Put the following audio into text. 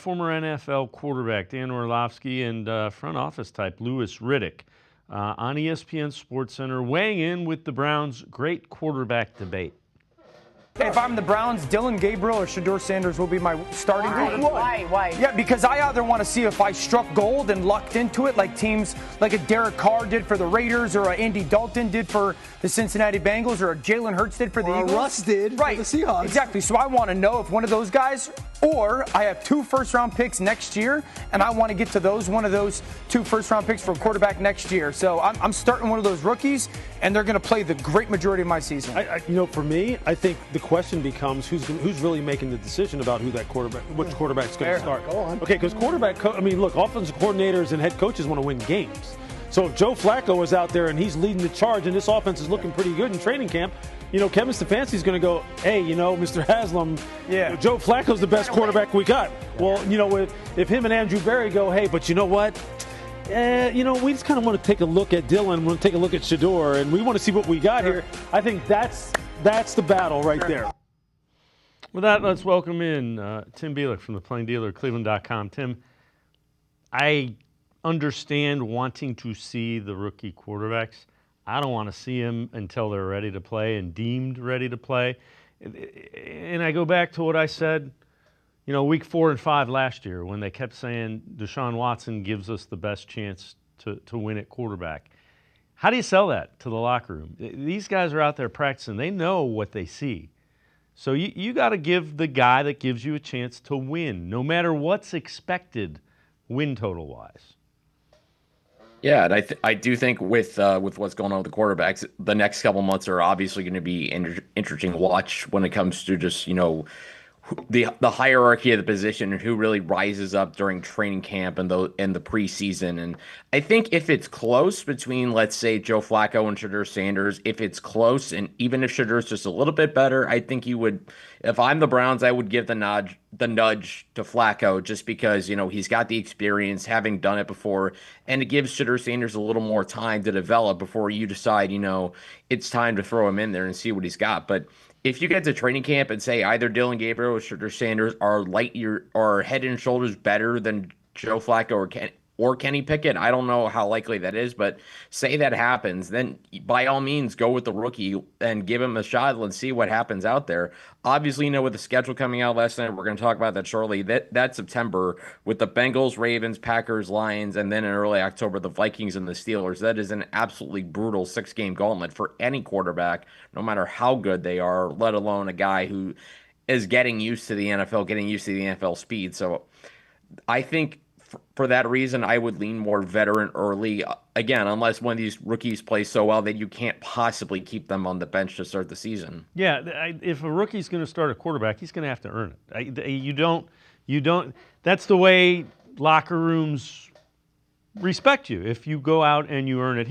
Former NFL quarterback Dan Orlovsky and front office type Riddick on ESPN SportsCenter weighing in with the Browns' great quarterback debate. If I'm the Browns, Dillon Gabriel or Shedeur Sanders will be my starting quarterback. Why? Yeah, because I either want to see if I struck gold and lucked into it like teams like a Derek Carr did for the Raiders or a Andy Dalton did for the Cincinnati Bengals or a Jalen Hurts did for the Eagles. Russ did for the Seahawks. Exactly. So I want to know if one of those guys, or I have 2 first-round picks next year, and I want to get to one of those 2 first-round picks for a quarterback next year. So I'm starting one of those rookies, and they're going to play the great majority of my season. For me, I think the question becomes who's really making the decision about which quarterback's going to start. Go on. Okay, because offensive coordinators and head coaches want to win games. So if Joe Flacco is out there and he's leading the charge and this offense is looking pretty good in training camp, Kevin Stefanski's going to go, hey, Mr. Haslam, Joe Flacco's the best quarterback we got. Well, if him and Andrew Berry go, hey, but you know what? We just kind of want to take a look at Dillon, we want to take a look at Shedeur, and we want to see what we got here. I think that's the battle right there. With that, let's welcome in Tim Bielik from the Plain Dealer, cleveland.com. Tim, I understand wanting to see the rookie quarterbacks. I don't want to see them until they're ready to play and deemed ready to play. And I go back to what I said, week 4 and 5 last year when they kept saying Deshaun Watson gives us the best chance to win at quarterback. How do you sell that to the locker room? These guys are out there practicing. They know what they see. So you got to give the guy that gives you a chance to win, no matter what's expected win total-wise. Yeah, and I do think with what's going on with the quarterbacks, the next couple months are obviously going to be interesting to watch when it comes to just the hierarchy of the position and who really rises up during training camp and the preseason. And I think if it's close between, let's say, Joe Flacco and Shedeur Sanders, if it's close, and even if Shedeur's just a little bit better, I think you would. If I'm the Browns, I would give the nudge to Flacco just because he's got the experience, having done it before, and it gives Shedeur Sanders a little more time to develop before you decide it's time to throw him in there and see what he's got. But if you get to training camp and say either Dillon Gabriel or Shedeur Sanders are head and shoulders better than Joe Flacco or Kenny Pickett, I don't know how likely that is, but say that happens, then by all means go with the rookie and give him a shot. Let's see what happens out there. Obviously, with the schedule coming out last night, we're going to talk about that shortly. That September with the Bengals, Ravens, Packers, Lions, and then in early October, the Vikings and the Steelers. That is an absolutely brutal 6-game gauntlet for any quarterback, no matter how good they are, let alone a guy who is getting used to the NFL, getting used to the NFL speed. So I think for that reason, I would lean more veteran early. Again, unless one of these rookies plays so well that you can't possibly keep them on the bench to start the season. Yeah, if a rookie's going to start a quarterback, he's going to have to earn it. You don't. That's the way locker rooms respect you. If you go out and you earn it.